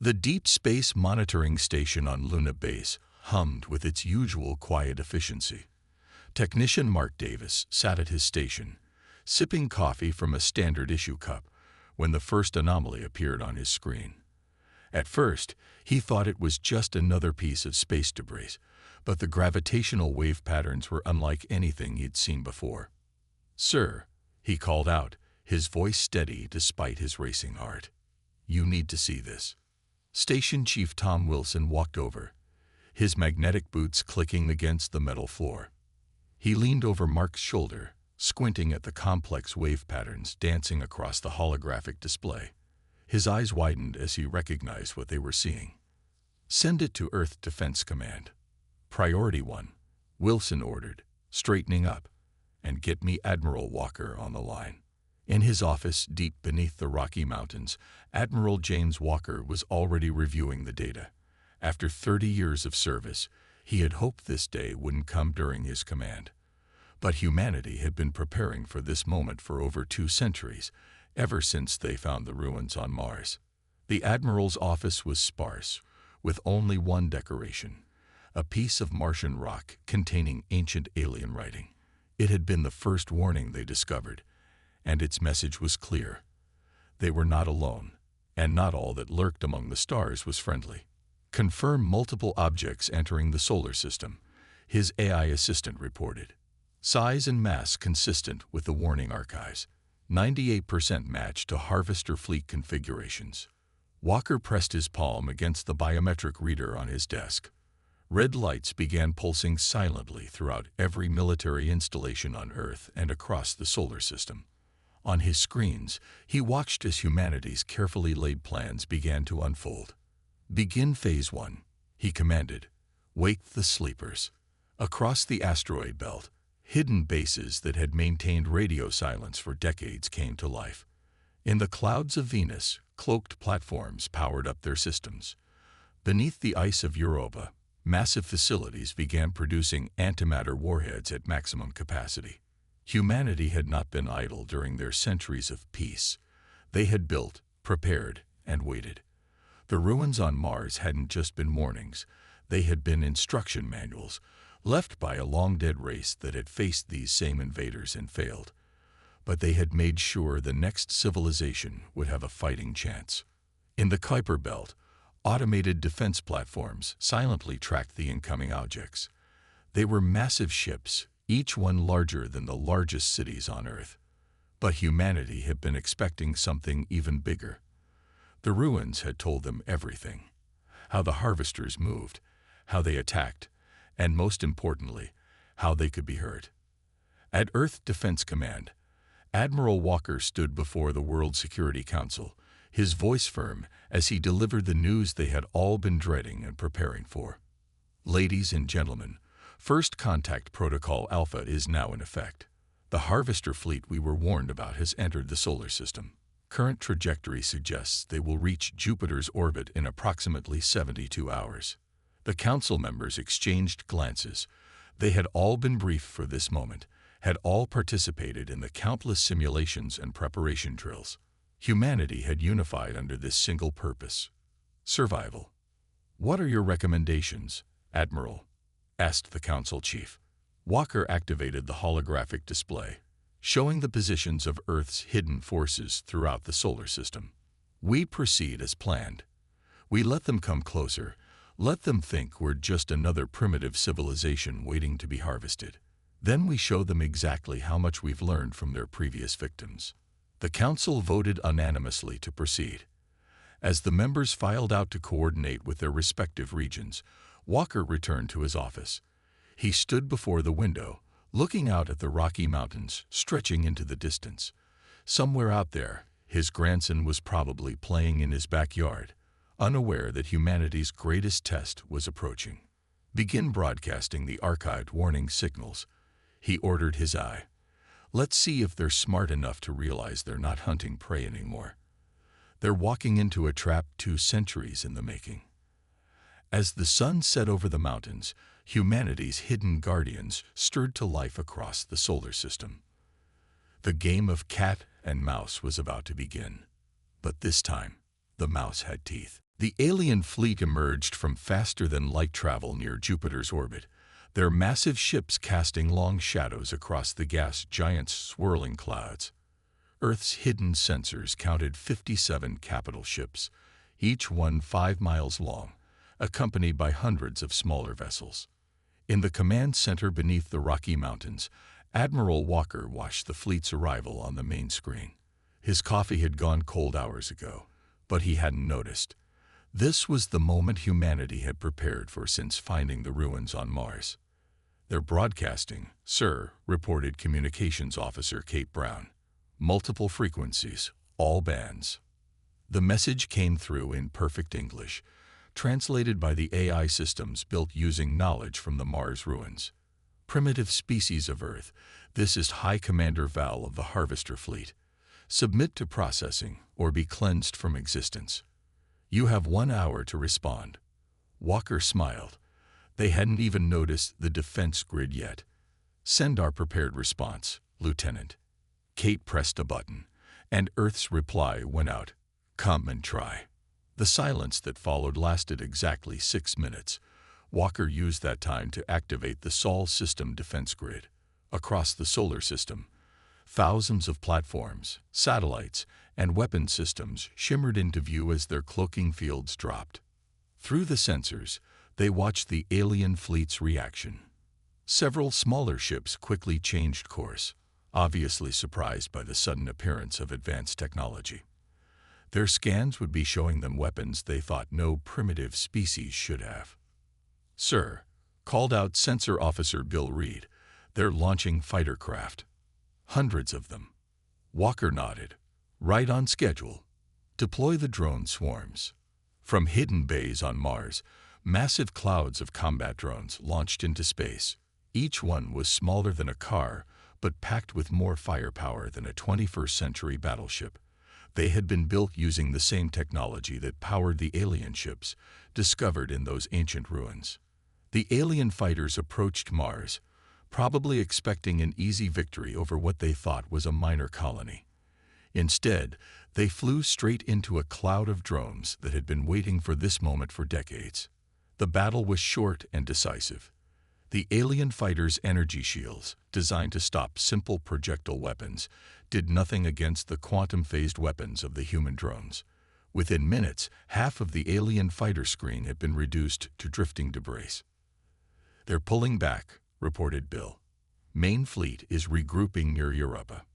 The Deep Space Monitoring Station on Luna Base hummed with its usual quiet efficiency. Technician Mark Davis sat at his station, sipping coffee from a standard issue cup, when the first anomaly appeared on his screen. At first, he thought it was just another piece of space debris, but the gravitational wave patterns were unlike anything he'd seen before. "Sir," he called out, his voice steady despite his racing heart. "You need to see this." Station Chief Tom Wilson walked over, his magnetic boots clicking against the metal floor. He leaned over Mark's shoulder, squinting at the complex wave patterns dancing across the holographic display. His eyes widened as he recognized what they were seeing. "Send it to Earth Defense Command. Priority 1, Wilson ordered, straightening up. "And get me Admiral Walker on the line." In his office, deep beneath the Rocky Mountains, Admiral James Walker was already reviewing the data. After 30 years of service, he had hoped this day wouldn't come during his command. But humanity had been preparing for this moment for over 2 centuries, ever since they found the ruins on Mars. The Admiral's office was sparse, with only one decoration, a piece of Martian rock containing ancient alien writing. It had been the first warning they discovered, and its message was clear. They were not alone, and not all that lurked among the stars was friendly. "Confirm multiple objects entering the solar system," his AI assistant reported. "Size and mass consistent with the warning archives. 98% match to Harvester fleet configurations." Walker pressed his palm against the biometric reader on his desk. Red lights began pulsing silently throughout every military installation on Earth and across the solar system. On his screens, he watched as humanity's carefully laid plans began to unfold. "Begin Phase 1, he commanded. "Wake the sleepers." Across the asteroid belt, hidden bases that had maintained radio silence for decades came to life. In the clouds of Venus, cloaked platforms powered up their systems. Beneath the ice of Europa, massive facilities began producing antimatter warheads at maximum capacity. Humanity had not been idle during their centuries of peace. They had built, prepared, and waited. The ruins on Mars hadn't just been warnings. They had been instruction manuals, left by a long-dead race that had faced these same invaders and failed. But they had made sure the next civilization would have a fighting chance. In the Kuiper Belt, automated defense platforms silently tracked the incoming objects. They were massive ships, each one larger than the largest cities on Earth. But humanity had been expecting something even bigger. The ruins had told them everything: how the harvesters moved, how they attacked, and most importantly, how they could be hurt. At Earth Defense Command, Admiral Walker stood before the World Security Council, his voice firm as he delivered the news they had all been dreading and preparing for. "Ladies and gentlemen, First Contact Protocol Alpha is now in effect. The Harvester fleet we were warned about has entered the solar system. Current trajectory suggests they will reach Jupiter's orbit in approximately 72 hours. The council members exchanged glances. They had all been briefed for this moment, had all participated in the countless simulations and preparation drills. Humanity had unified under this single purpose: survival. "What are your recommendations, Admiral?" asked the council chief. Walker activated the holographic display, showing the positions of Earth's hidden forces throughout the solar system. "We proceed as planned. We let them come closer, let them think we're just another primitive civilization waiting to be harvested. Then we show them exactly how much we've learned from their previous victims." The council voted unanimously to proceed. As the members filed out to coordinate with their respective regions, Walker returned to his office. He stood before the window, looking out at the Rocky Mountains stretching into the distance. Somewhere out there, his grandson was probably playing in his backyard, unaware that humanity's greatest test was approaching. "Begin broadcasting the archived warning signals," he ordered his eye. "Let's see if they're smart enough to realize they're not hunting prey anymore. They're walking into a trap 2 centuries in the making." As the sun set over the mountains, humanity's hidden guardians stirred to life across the solar system. The game of cat and mouse was about to begin. But this time, the mouse had teeth. The alien fleet emerged from faster-than-light travel near Jupiter's orbit, their massive ships casting long shadows across the gas giant's swirling clouds. Earth's hidden sensors counted 57 capital ships, each one 5 miles long, accompanied by hundreds of smaller vessels. In the command center beneath the Rocky Mountains, Admiral Walker watched the fleet's arrival on the main screen. His coffee had gone cold hours ago, but he hadn't noticed. This was the moment humanity had prepared for since finding the ruins on Mars. "They're broadcasting, sir," reported Communications Officer Kate Brown. "Multiple frequencies, all bands." The message came through in perfect English, translated by the AI systems built using knowledge from the Mars ruins. "Primitive species of Earth, this is High Commander Val of the Harvester Fleet. Submit to processing or be cleansed from existence. You have 1 hour to respond." Walker smiled. They hadn't even noticed the defense grid yet. "Send our prepared response, Lieutenant." Kate pressed a button, and Earth's reply went out. "Come and try." The silence that followed lasted exactly 6 minutes. Walker used that time to activate the Sol system defense grid. Across the solar system, thousands of platforms, satellites, and weapon systems shimmered into view as their cloaking fields dropped. Through the sensors, they watched the alien fleet's reaction. Several smaller ships quickly changed course, obviously surprised by the sudden appearance of advanced technology. Their scans would be showing them weapons they thought no primitive species should have. "Sir," called out Sensor Officer Bill Reed, "they're launching fighter craft. Hundreds of them." Walker nodded. "Right on schedule. Deploy the drone swarms." From hidden bays on Mars, massive clouds of combat drones launched into space. Each one was smaller than a car, but packed with more firepower than a 21st-century battleship. They had been built using the same technology that powered the alien ships, discovered in those ancient ruins. The alien fighters approached Mars, probably expecting an easy victory over what they thought was a minor colony. Instead, they flew straight into a cloud of drones that had been waiting for this moment for decades. The battle was short and decisive. The alien fighters' energy shields, designed to stop simple projectile weapons, did nothing against the quantum-phased weapons of the human drones. Within minutes, half of the alien fighter screen had been reduced to drifting debris. "They're pulling back," reported Bill. "Main fleet is regrouping near Europa."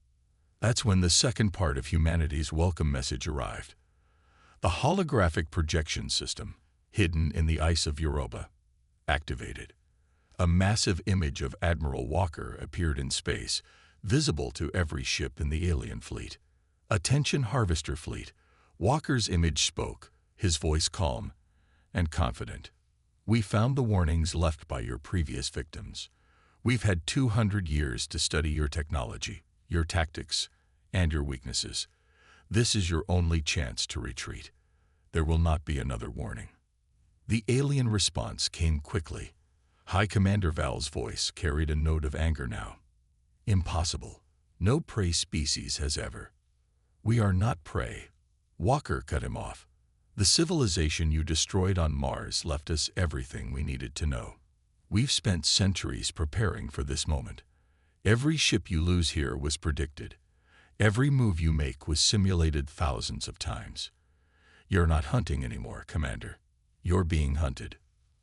That's when the second part of humanity's welcome message arrived. The holographic projection system, hidden in the ice of Europa, activated. A massive image of Admiral Walker appeared in space, visible to every ship in the alien fleet. "Attention Harvester Fleet." Walker's image spoke, his voice calm and confident. "We found the warnings left by your previous victims. We've had 200 years to study your technology, your tactics, and your weaknesses. This is your only chance to retreat. There will not be another warning." The alien response came quickly. High Commander Val's voice carried a note of anger now. "Impossible. No prey species has ever." "We are not prey." Walker cut him off. "The civilization you destroyed on Mars left us everything we needed to know. We've spent centuries preparing for this moment. Every ship you lose here was predicted. Every move you make was simulated thousands of times. You're not hunting anymore, Commander. You're being hunted."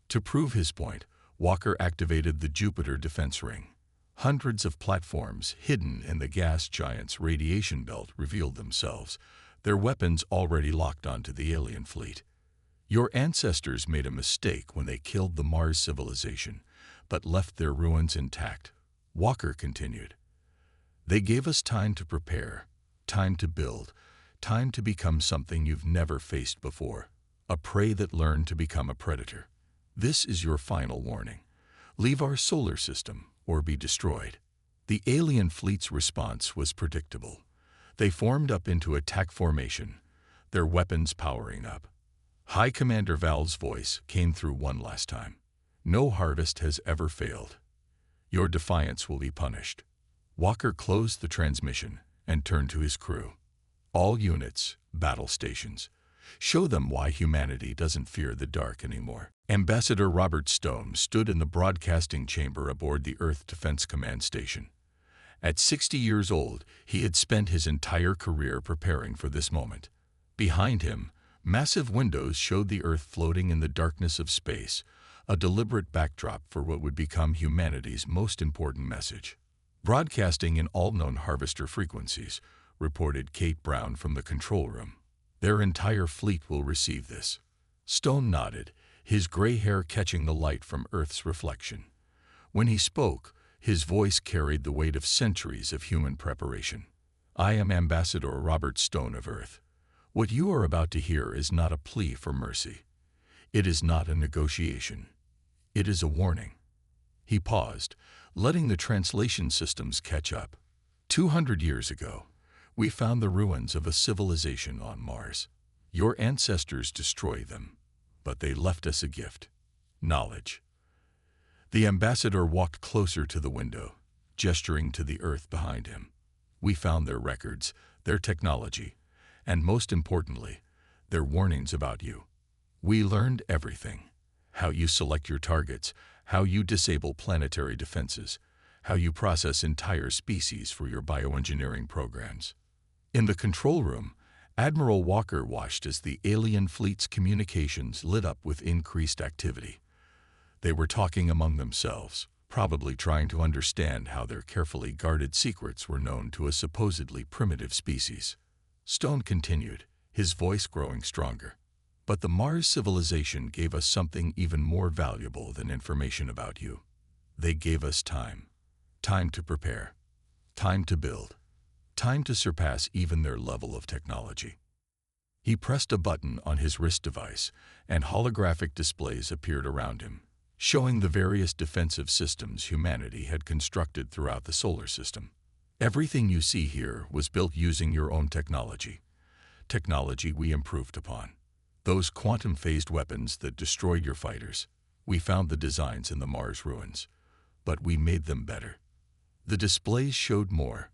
To prove his point, Walker activated the Jupiter defense ring. Hundreds of platforms hidden in the gas giant's radiation belt revealed themselves, their weapons already locked onto the alien fleet. "Your ancestors made a mistake when they killed the Mars civilization, but left their ruins intact," Walker continued. "They gave us time to prepare, time to build, time to become something you've never faced before, a prey that learned to become a predator. This is your final warning. Leave our solar system or be destroyed." The alien fleet's response was predictable. They formed up into attack formation, their weapons powering up. High Commander Val's voice came through one last time. "No harvest has ever failed. Your defiance will be punished." Walker closed the transmission and turned to his crew. "All units, battle stations. Show them why humanity doesn't fear the dark anymore. Ambassador Robert Stone stood in the broadcasting chamber aboard the Earth Defense Command Station. At 60 years old, he had spent his entire career preparing for this moment. Behind him, massive windows showed the Earth floating in the darkness of space, a deliberate backdrop for what would become humanity's most important message. Broadcasting in all known harvester frequencies, reported Kate Brown from the control room. Their entire fleet will receive this. Stone nodded, his gray hair catching the light from Earth's reflection. When he spoke, his voice carried the weight of centuries of human preparation. I am Ambassador Robert Stone of Earth. What you are about to hear is not a plea for mercy. It is not a negotiation. It is a warning. He paused, letting the translation systems catch up. 200 years ago, we found the ruins of a civilization on Mars. Your ancestors destroyed them, but they left us a gift: knowledge. The ambassador walked closer to the window, gesturing to the Earth behind him. We found their records, their technology, and most importantly, their warnings about you. We learned everything: how you select your targets, how you disable planetary defenses, how you process entire species for your bioengineering programs. In the control room, Admiral Walker watched as the alien fleet's communications lit up with increased activity. They were talking among themselves, probably trying to understand how their carefully guarded secrets were known to a supposedly primitive species. Stone continued, his voice growing stronger. But the Mars civilization gave us something even more valuable than information about you. They gave us time. Time to prepare. Time to build. Time to surpass even their level of technology. He pressed a button on his wrist device, and holographic displays appeared around him, showing the various defensive systems humanity had constructed throughout the solar system. Everything you see here was built using your own technology. Technology we improved upon. Those quantum-phased weapons that destroyed your fighters, we found the designs in the Mars ruins, but we made them better. The displays showed more.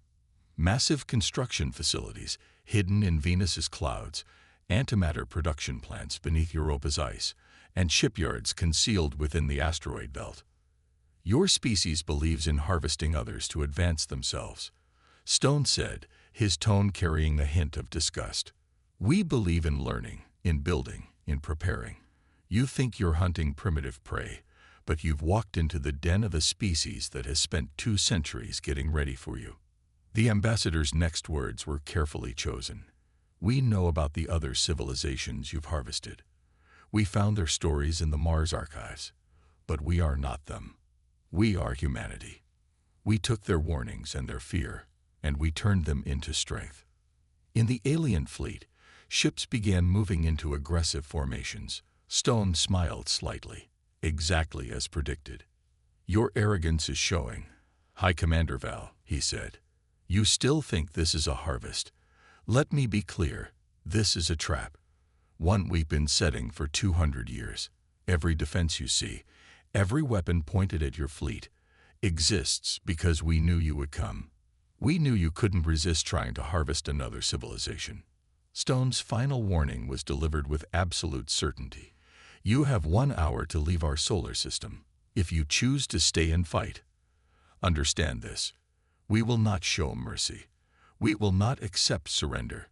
Massive construction facilities hidden in Venus's clouds, antimatter production plants beneath Europa's ice, and shipyards concealed within the asteroid belt. Your species believes in harvesting others to advance themselves, Stone said, his tone carrying a hint of disgust. We believe in learning, in building, in preparing. You think you're hunting primitive prey, but you've walked into the den of a species that has spent 2 centuries getting ready for you. The ambassador's next words were carefully chosen. We know about the other civilizations you've harvested. We found their stories in the Mars archives, but we are not them. We are humanity. We took their warnings and their fear, and we turned them into strength. In the alien fleet, ships began moving into aggressive formations. Stone smiled slightly, exactly as predicted. Your arrogance is showing. High Commander Val, he said. You still think this is a harvest. Let me be clear, this is a trap. One we've been setting for 200 years. Every defense you see, every weapon pointed at your fleet, exists because we knew you would come. We knew you couldn't resist trying to harvest another civilization. Stone's final warning was delivered with absolute certainty. You have 1 hour to leave our solar system, if you choose to stay and fight. Understand this. We will not show mercy. We will not accept surrender.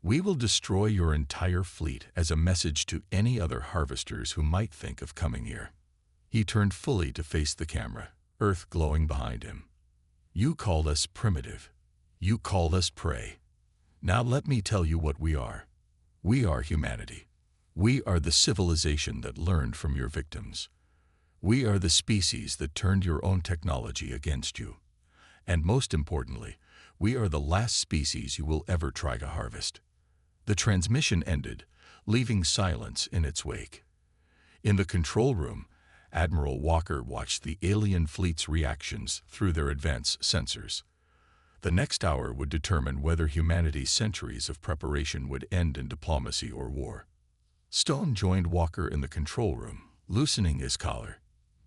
We will destroy your entire fleet as a message to any other harvesters who might think of coming here. He turned fully to face the camera, Earth glowing behind him. You called us primitive. You called us prey. Now let me tell you what we are. We are humanity. We are the civilization that learned from your victims. We are the species that turned your own technology against you. And most importantly, we are the last species you will ever try to harvest. The transmission ended, leaving silence in its wake. In the control room, Admiral Walker watched the alien fleet's reactions through their advanced sensors. The next hour would determine whether humanity's centuries of preparation would end in diplomacy or war. Stone joined Walker in the control room, loosening his collar.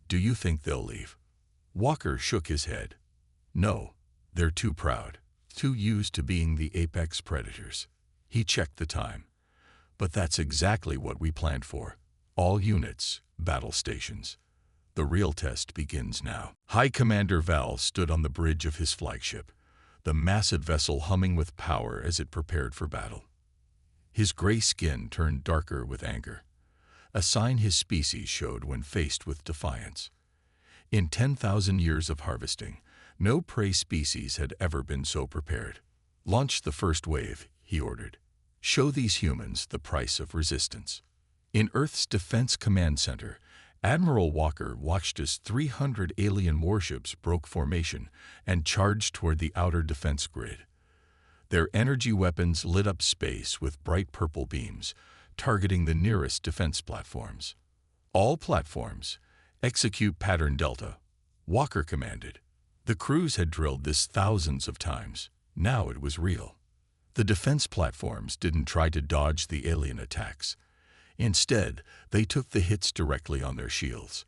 Do you think they'll leave? Walker shook his head. No, they're too proud, too used to being the apex predators. He checked the time. But that's exactly what we planned for. All units, battle stations. The real test begins now. High Commander Val stood on the bridge of his flagship, the massive vessel humming with power as it prepared for battle. His gray skin turned darker with anger, a sign his species showed when faced with defiance. In 10,000 years of harvesting, no prey species had ever been so prepared. Launch the first wave, he ordered. Show these humans the price of resistance. In Earth's Defense Command Center, Admiral Walker watched as 300 alien warships broke formation and charged toward the outer defense grid. Their energy weapons lit up space with bright purple beams, targeting the nearest defense platforms. All platforms, execute Pattern Delta, Walker commanded. The crews had drilled this thousands of times. Now it was real. The defense platforms didn't try to dodge the alien attacks. Instead, they took the hits directly on their shields.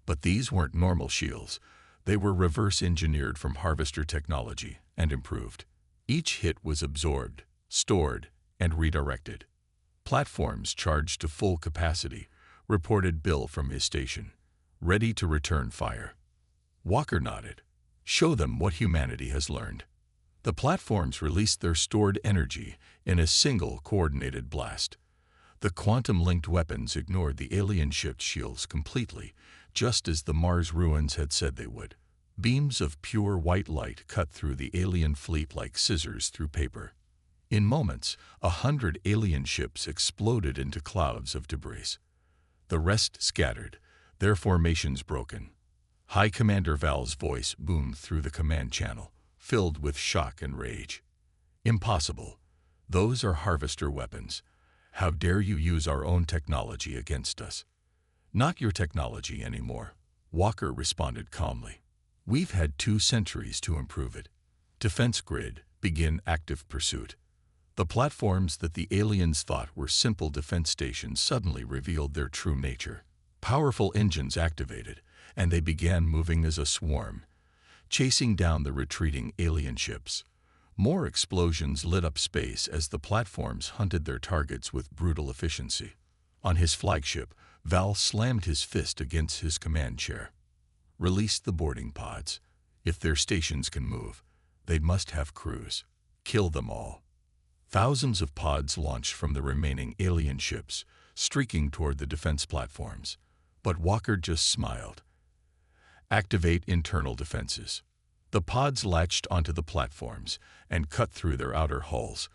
But these weren't normal shields. They were reverse-engineered from Harvester technology and improved. Each hit was absorbed, stored, and redirected. Platforms charged to full capacity, reported Bill from his station, ready to return fire. Walker nodded. Show them what humanity has learned. The platforms released their stored energy in a single coordinated blast. The quantum-linked weapons ignored the alien ship's shields completely, just as the Mars ruins had said they would. Beams of pure white light cut through the alien fleet like scissors through paper. In moments, 100 alien ships exploded into clouds of debris. The rest scattered, their formations broken. High Commander Val's voice boomed through the command channel, filled with shock and rage. Impossible. Those are Harvester weapons. How dare you use our own technology against us? Not your technology anymore, Walker responded calmly. We've had 2 centuries to improve it. Defense grid, begin active pursuit. The platforms that the aliens thought were simple defense stations suddenly revealed their true nature. Powerful engines activated, and they began moving as a swarm, chasing down the retreating alien ships. More explosions lit up space as the platforms hunted their targets with brutal efficiency. On his flagship, Val slammed his fist against his command chair. Release the boarding pods. If their stations can move, they must have crews. Kill them all. Thousands of pods launched from the remaining alien ships, streaking toward the defense platforms. But Walker just smiled. Activate internal defenses. The pods latched onto the platforms and cut through their outer hulls,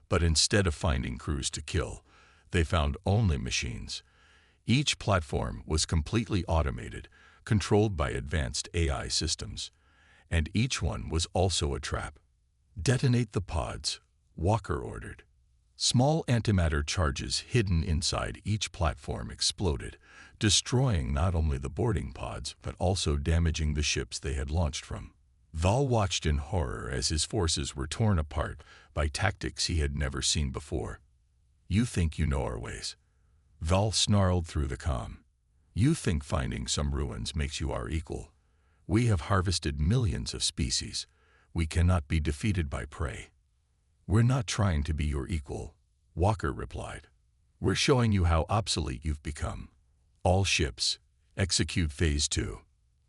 but instead of finding crews to kill, they found only machines. Each platform was completely automated, controlled by advanced AI systems, and each one was also a trap. Detonate the pods, Walker ordered. Small antimatter charges hidden inside each platform exploded, destroying not only the boarding pods but also damaging the ships they had launched from. Val watched in horror as his forces were torn apart by tactics he had never seen before. You think you know our ways. Val snarled through the comm. You think finding some ruins makes you our equal. We have harvested millions of species. We cannot be defeated by prey. We're not trying to be your equal, Walker replied. We're showing you how obsolete you've become. All ships, execute Phase 2.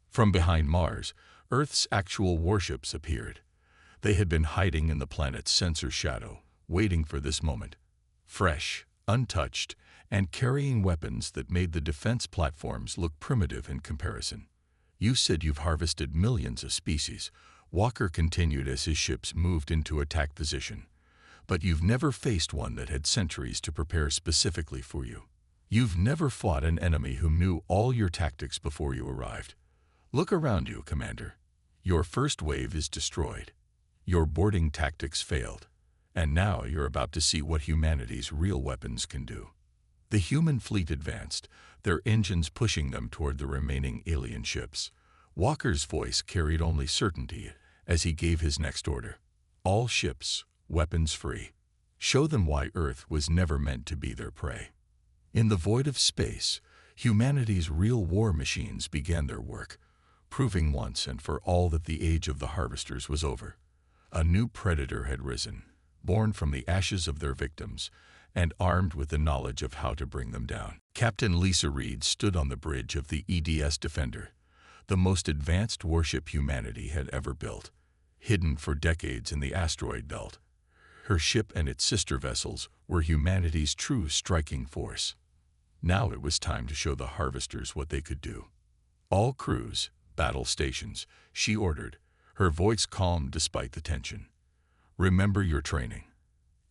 From behind Mars, Earth's actual warships appeared. They had been hiding in the planet's sensor shadow, waiting for this moment. Fresh, untouched, and carrying weapons that made the defense platforms look primitive in comparison. You said you've harvested millions of species, Walker continued as his ships moved into attack position. But you've never faced one that had centuries to prepare specifically for you. You've never fought an enemy who knew all your tactics before you arrived. Look around you, Commander. Your first wave is destroyed. Your boarding tactics failed. And now you're about to see what humanity's real weapons can do. The human fleet advanced, their engines pushing them toward the remaining alien ships. Walker's voice carried only certainty as he gave his next order. All ships, weapons free. Show them why Earth was never meant to be their prey. In the void of space, humanity's real war machines began their work, proving once and for all that the age of the harvesters was over. A new predator had risen, born from the ashes of their victims, and armed with the knowledge of how to bring them down. Captain Lisa Reed stood on the bridge of the EDS Defender, the most advanced warship humanity had ever built, hidden for decades in the asteroid belt. Her ship and its sister vessels were humanity's true striking force. Now it was time to show the Harvesters what they could do. All crews, battle stations, she ordered, her voice calm despite the tension. Remember your training.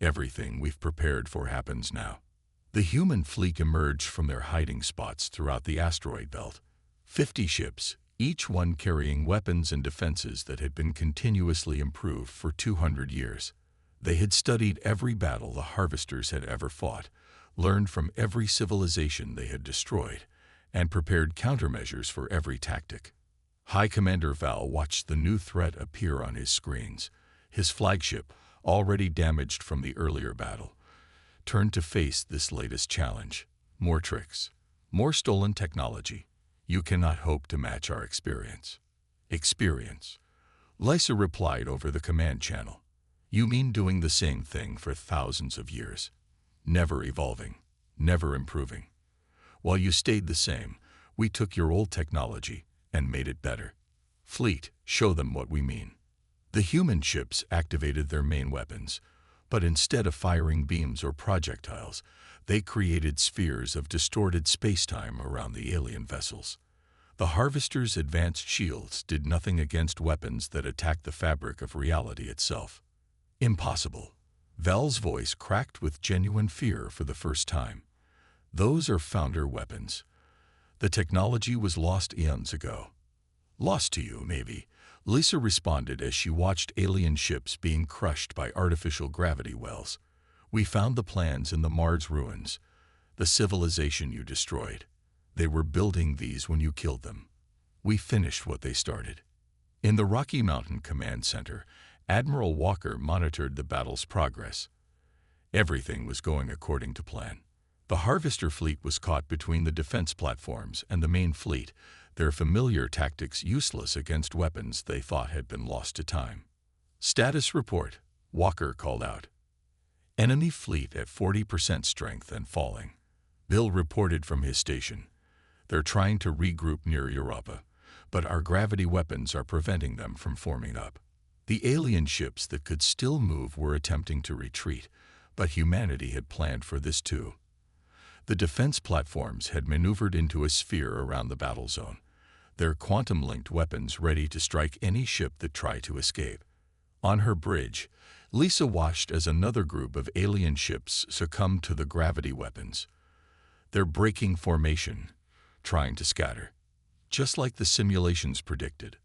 Everything we've prepared for happens now. The human fleet emerged from their hiding spots throughout the asteroid belt. 50 ships, each one carrying weapons and defenses that had been continuously improved for 200 years. They had studied every battle the Harvesters had ever fought, learned from every civilization they had destroyed, and prepared countermeasures for every tactic. High Commander Val watched the new threat appear on his screens. His flagship, already damaged from the earlier battle, turned to face this latest challenge. More tricks, more stolen technology. You cannot hope to match our experience. Experience. Lysa replied over the command channel. You mean doing the same thing for thousands of years, never evolving, never improving. While you stayed the same, we took your old technology and made it better. Fleet, show them what we mean. The human ships activated their main weapons, but instead of firing beams or projectiles, they created spheres of distorted space-time around the alien vessels. The Harvesters' advanced shields did nothing against weapons that attacked the fabric of reality itself. Impossible. Val's voice cracked with genuine fear for the first time. Those are founder weapons. The technology was lost eons ago. Lost to you, maybe, Lisa responded as she watched alien ships being crushed by artificial gravity wells. We found the plans in the Mars ruins, the civilization you destroyed. They were building these when you killed them. We finished what they started. In the Rocky Mountain Command Center, Admiral Walker monitored the battle's progress. Everything was going according to plan. The Harvester fleet was caught between the defense platforms and the main fleet, their familiar tactics useless against weapons they thought had been lost to time. Status report, Walker called out. Enemy fleet at 40% strength and falling. Bill reported from his station. They're trying to regroup near Europa, but our gravity weapons are preventing them from forming up. The alien ships that could still move were attempting to retreat, but humanity had planned for this too. The defense platforms had maneuvered into a sphere around the battle zone, their quantum-linked weapons ready to strike any ship that tried to escape. On her bridge, Lisa watched as another group of alien ships succumbed to the gravity weapons. They're breaking formation, trying to scatter. Just like the simulations predicted,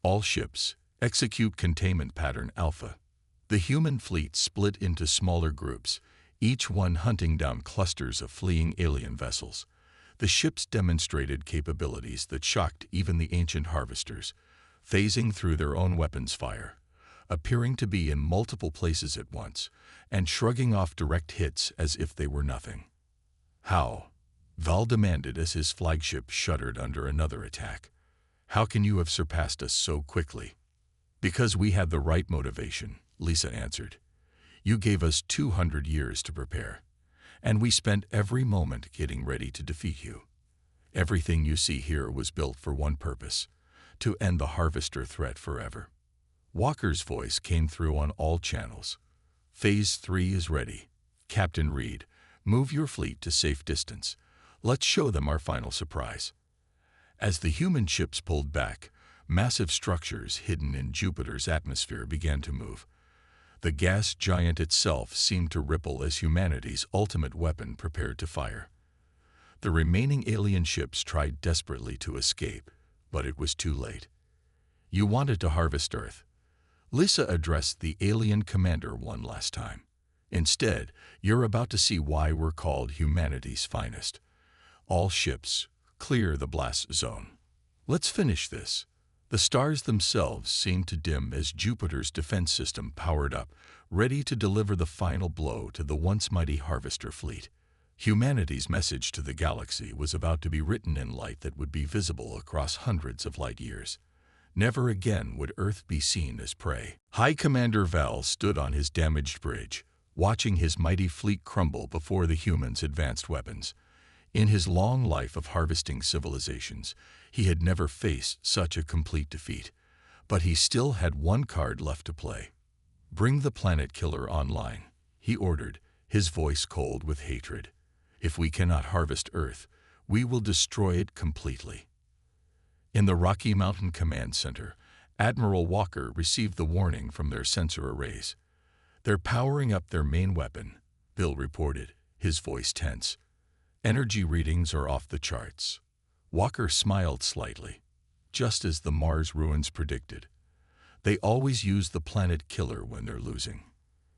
all ships execute containment pattern Alpha. The human fleet split into smaller groups, each one hunting down clusters of fleeing alien vessels. The ships demonstrated capabilities that shocked even the ancient Harvesters, phasing through their own weapons fire, appearing to be in multiple places at once, and shrugging off direct hits as if they were nothing. How? Val demanded as his flagship shuddered under another attack. How can you have surpassed us so quickly? Because we had the right motivation, Lisa answered. You gave us 200 years to prepare, and we spent every moment getting ready to defeat you. Everything you see here was built for one purpose, to end the Harvester threat forever. Walker's voice came through on all channels. Phase 3 is ready. Captain Reed, move your fleet to safe distance. Let's show them our final surprise. As the human ships pulled back, massive structures hidden in Jupiter's atmosphere began to move. The gas giant itself seemed to ripple as humanity's ultimate weapon prepared to fire. The remaining alien ships tried desperately to escape, but it was too late. You wanted to harvest Earth. Lisa addressed the alien commander one last time. Instead, you're about to see why we're called humanity's finest. All ships, clear the blast zone. Let's finish this. The stars themselves seemed to dim as Jupiter's defense system powered up, ready to deliver the final blow to the once mighty Harvester fleet. Humanity's message to the galaxy was about to be written in light that would be visible across hundreds of light years. Never again would Earth be seen as prey. High Commander Val stood on his damaged bridge, watching his mighty fleet crumble before the humans' advanced weapons. In his long life of harvesting civilizations, he had never faced such a complete defeat. But he still had one card left to play. "Bring the planet killer online," he ordered, his voice cold with hatred. "If we cannot harvest Earth, we will destroy it completely." In the Rocky Mountain Command Center, Admiral Walker received the warning from their sensor arrays. "They're powering up their main weapon," Bill reported, his voice tense. "Energy readings are off the charts." Walker smiled slightly, just as the Mars ruins predicted. "They always use the planet killer when they're losing."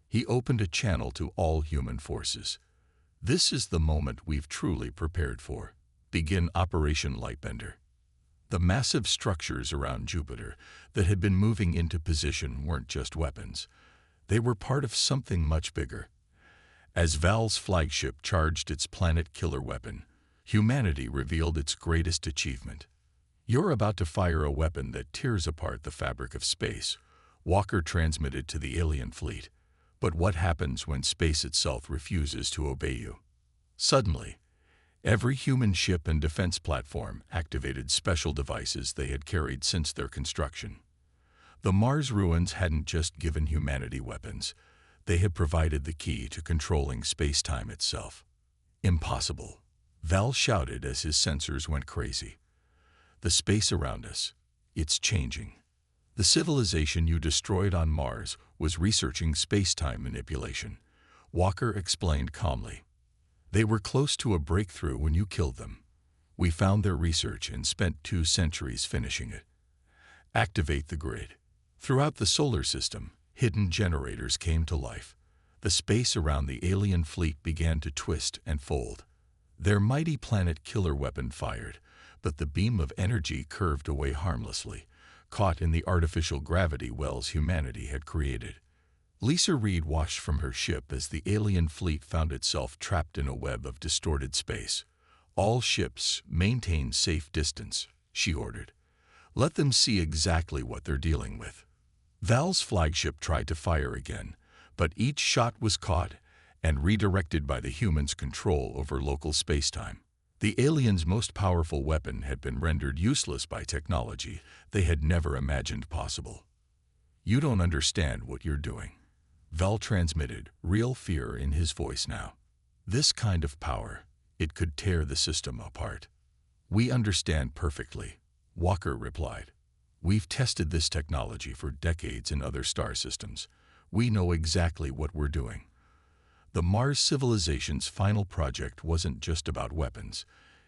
He opened a channel to all human forces. "This is the moment we've truly prepared for. Begin Operation Lightbender." The massive structures around Jupiter that had been moving into position weren't just weapons. They were part of something much bigger. As Val's flagship charged its planet killer weapon, humanity revealed its greatest achievement. "You're about to fire a weapon that tears apart the fabric of space," Walker transmitted to the alien fleet. "But what happens when space itself refuses to obey you?" Suddenly, every human ship and defense platform activated special devices they had carried since their construction. The Mars ruins hadn't just given humanity weapons. They had provided the key to controlling space-time itself. "Impossible," Val shouted as his sensors went crazy. "The space around us, it's changing." The civilization you destroyed on Mars was researching space-time manipulation, Walker explained calmly. "They were close to a breakthrough when you killed them. We found their research and spent 2 centuries finishing it." "Activate the grid." Throughout the solar system, hidden generators came to life. The space around the alien fleet began to twist and fold. Their mighty planet killer weapon fired, but the beam of energy curved away harmlessly, caught in the artificial gravity wells humanity had created. Lisa Reed watched from her ship as the alien fleet found itself trapped in a web of distorted space. "All ships maintain safe distance," she ordered. "Let them see exactly what they're dealing with." Val's flagship tried to fire again, but each shot was caught and redirected by the humans' control over local spacetime. The aliens' most powerful weapon had been rendered useless by technology they had never imagined possible. "You don't understand what you're doing," Val transmitted, real fear in his voice now. "This kind of power, it could tear the system apart." "We understand perfectly," Walker replied. "We've tested this technology for decades in other star systems. We know exactly what we're doing." The Mars civilization's final project wasn't just about weapons.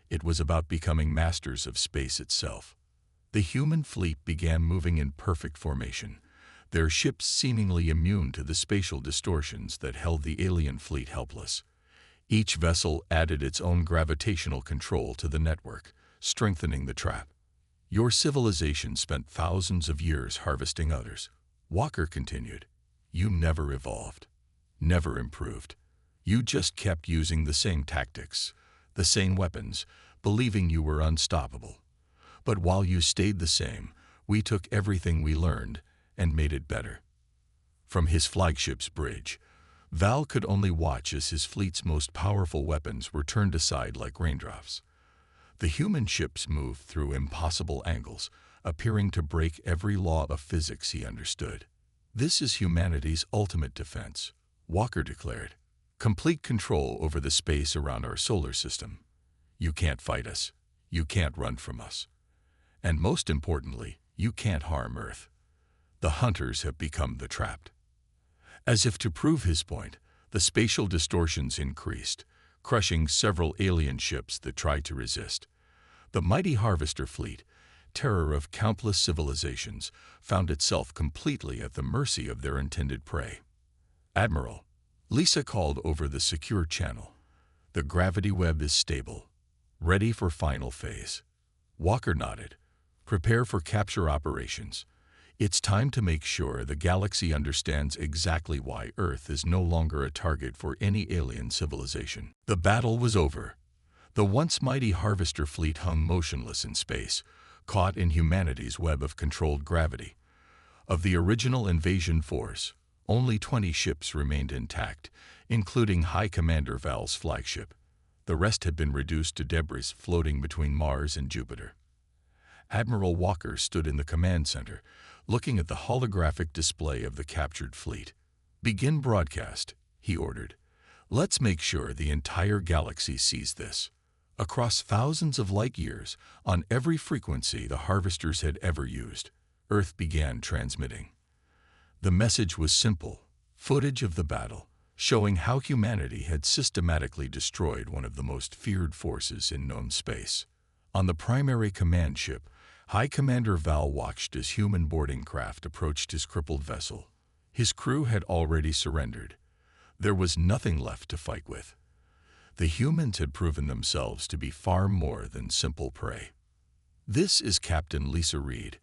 It was about becoming masters of space itself. The human fleet began moving in perfect formation, their ships seemingly immune to the spatial distortions that held the alien fleet helpless. Each vessel added its own gravitational control to the network, strengthening the trap. "Your civilization spent thousands of years harvesting others," Walker continued. "You never evolved, never improved. You just kept using the same tactics, the same weapons, believing you were unstoppable. But while you stayed the same, we took everything we learned and made it better." From his flagship's bridge, Val could only watch as his fleet's most powerful weapons were turned aside like raindrops. The human ships moved through impossible angles, appearing to break every law of physics he understood. "This is humanity's ultimate defense," Walker declared. "Complete control over the space around our solar system. You can't fight us. You can't run from us. And most importantly, you can't harm Earth. The hunters have become the trapped." As if to prove his point, the spatial distortions increased, crushing several alien ships that tried to resist. The mighty Harvester fleet, terror of countless civilizations, found itself completely at the mercy of their intended prey. "Admiral," Lisa called over the secure channel, "the gravity web is stable, ready for final phase." Walker nodded. "Prepare for capture operations. It's time to make sure the galaxy understands exactly why Earth is no longer a target for any alien civilization." The battle was over. The once mighty Harvester fleet hung motionless in space, caught in humanity's web of controlled gravity. Of the original invasion force, Only 20 ships remained intact, including High Commander Val's flagship. The rest had been reduced to debris floating between Mars and Jupiter. Admiral Walker stood in the command center, looking at the holographic display of the captured fleet. "Begin broadcast," he ordered. "Let's make sure the entire galaxy sees this." Across thousands of light years, on every frequency the harvesters had ever used, Earth began transmitting. The message was simple: footage of the battle, showing how humanity had systematically destroyed one of the most feared forces in known space. On the primary command ship, High Commander Val watched as human boarding craft approached his crippled vessel. His crew had already surrendered. There was nothing left to fight with. The humans had proven themselves to be far more than simple prey. "This is Captain Lisa Reed,"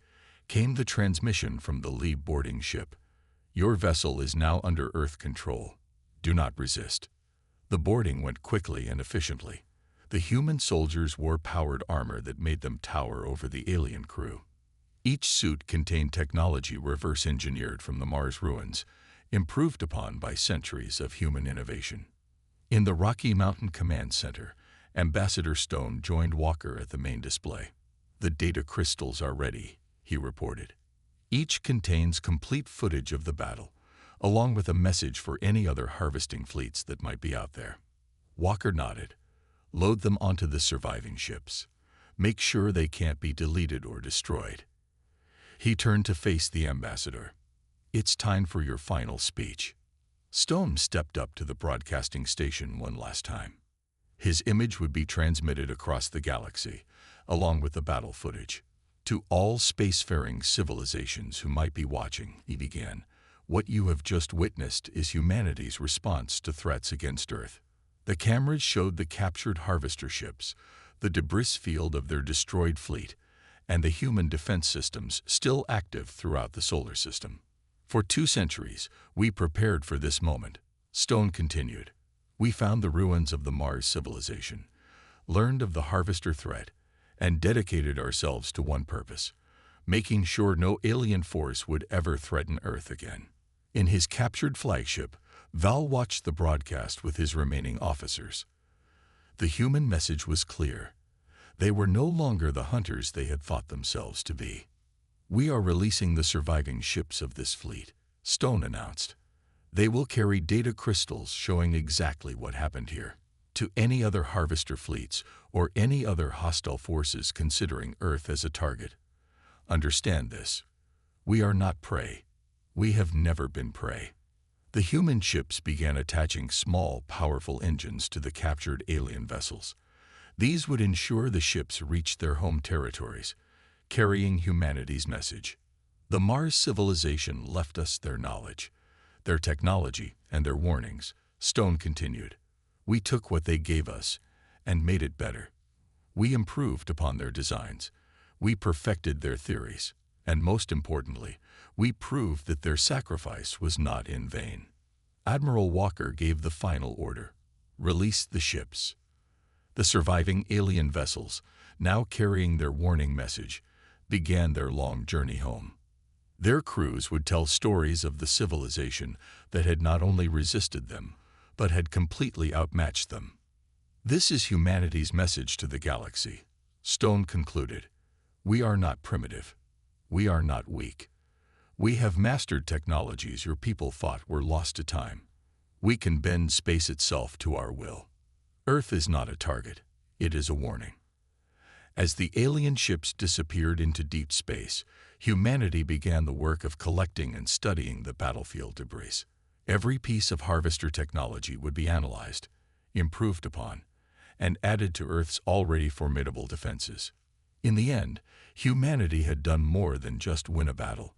came the transmission from the lead boarding ship. "Your vessel is now under Earth control. Do not resist." The boarding went quickly and efficiently. The human soldiers wore powered armor that made them tower over the alien crew. Each suit contained technology reverse-engineered from the Mars ruins, improved upon by centuries of human innovation. In the Rocky Mountain Command Center, Ambassador Stone joined Walker at the main display. "The data crystals are ready," he reported. "Each contains complete footage of the battle, along with a message for any other harvesting fleets that might be out there." Walker nodded. "Load them onto the surviving ships. Make sure they can't be deleted or destroyed." He turned to face the ambassador. "It's time for your final speech." Stone stepped up to the broadcasting station one last time. His image would be transmitted across the galaxy, along with the battle footage. "To all spacefaring civilizations who might be watching," he began, "what you have just witnessed is humanity's response to threats against Earth." The cameras showed the captured harvester ships, the debris field of their destroyed fleet, and the human defense systems still active throughout the solar system. "For 2 centuries, we prepared for this moment," Stone continued. "We found the ruins of the Mars civilization, learned of the harvester threat, and dedicated ourselves to one purpose: making sure no alien force would ever threaten Earth again." In his captured flagship, Val watched the broadcast with his remaining officers. The human message was clear. They were no longer the hunters they had thought themselves to be. "We are releasing the surviving ships of this fleet," Stone announced. "They will carry data crystals showing exactly what happened here, to any other harvester fleets or any other hostile forces considering Earth as a target. Understand this: we are not prey. We have never been prey." The human ships began attaching small, powerful engines to the captured alien vessels. These would ensure the ships reached their home territories, carrying humanity's message. "The Mars civilization left us their knowledge, their technology, and their warnings," Stone continued. "We took what they gave us and made it better. We improved upon their designs. We perfected their theories. And most importantly, we proved that their sacrifice was not in vain." Admiral Walker gave the final order: "Release the ships." The surviving alien vessels, now carrying their warning message, began their long journey home. Their crews would tell stories of the civilization that had not only resisted them, but had completely outmatched them. "This is humanity's message to the galaxy," Stone concluded. "We are not primitive. We are not weak. We have mastered technologies your people thought were lost to time. We can bend space itself to our will. Earth is not a target. It is a warning." As the alien ships disappeared into deep space, humanity began the work of collecting and studying the battlefield debris. Every piece of harvester technology would be analyzed, improved upon, and added to Earth's already formidable defenses. In the end, humanity had done more than just win a battle.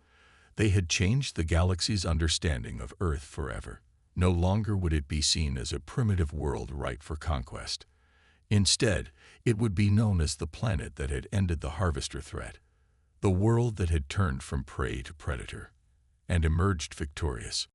They had changed the galaxy's understanding of Earth forever. No longer would it be seen as a primitive world ripe for conquest. Instead, it would be known as the planet that had ended the harvester threat, the world that had turned from prey to predator, and emerged victorious.